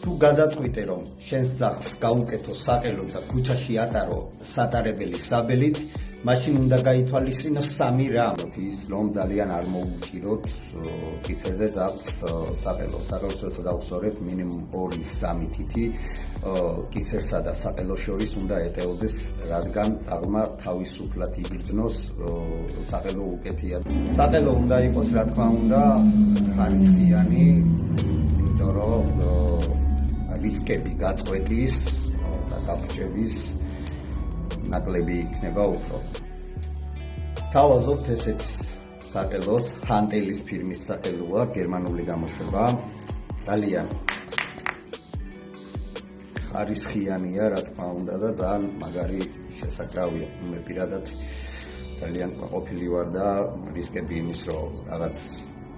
თუ გადაწყვიტე რომ შენს ძაღლს გაუკეთო საყელო და ქუჩაში ატარო სატარებელი საბელით, მაშინ უნდა გაითვალისწინო სამი რამ. ის რომ ძალიან არ მოუჭიროთ კისერზე ძაღლს საყელოს. საყელოს როცა დავუსწორებთ, მინიმუმ 2-3 თითი კისერსა და საყელოს შორის უნდა ეტეოდეს, რადგან ძაღლმა თავისუფლად იბრძნოს საყელო უკეთია. საყელო უნდა იყოს, რა თქმა უნდა, ხარისხიანი, იმიტომ რომ რისკები გაწყვეტის და გაბჭების ნაკლები იქნება უფრო. თავაზობთ ესეთ საყელოს, ჰანტელის ფირმის საყელოა, გერმანული გამოშვება, ძალიან ხარისხიანია, რა თქმა უნდა და ძალიან მაგარი შესაკრავია. მე პირადად ძალიან ყოფილი ვარ და რისკები იმის, რომ რაღაც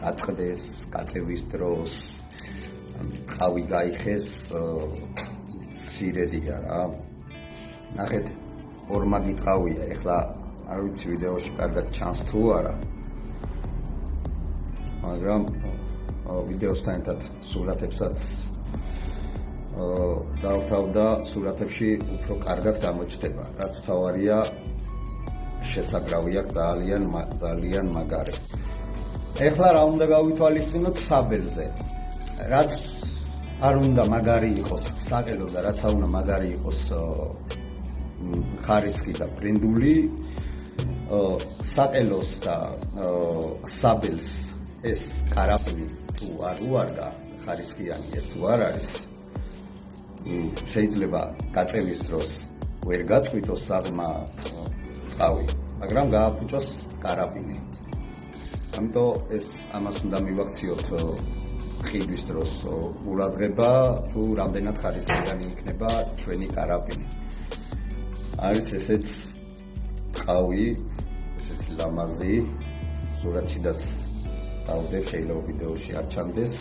გაწყდეს, გაწევის დროს ყავი გაიხეს, სირედია რა. ნახეთ, ორმაგი ყავია, ეხლა არ ვიცი ვიდეოში კარგად ჩანს თუ არა. მაგრამ ვიდეოსთან ერთად სურათებსაც დავთავდა, სურათებში უფრო კარგად გამოჩნდება. რაც თავარია, შესაკრავია ძალიან მაგარი. ეხლა რა უნდა გავითვალისწინოთ საბელზე. რაც არ უნდა მაგარი იყოს საყელო და რაც არ უნდა მაგარი იყოს ხარისხი და ბრენდული, საყელოს და საბელს ეს კარაპინი თუ არ უარდა, ხარისხიანი ეს თუ არ არის, შეიძლება გაწევის დროს ვერ გაწყვიტოს საღმა ყავი, მაგრამ გააფუჭოს კარაპინი. ამიტომ ეს ამას უნდა მივაქციოთ ხიდვის დროს ყურადღება, თუ რამდენად ხარისხიანი იქნება ჩვენი კარაპინი. არის ესეც ყავი, ესეთი ლამაზი, სურათშიდაც დავდებ, შეიძლება ვიდეოში არ ჩანდეს.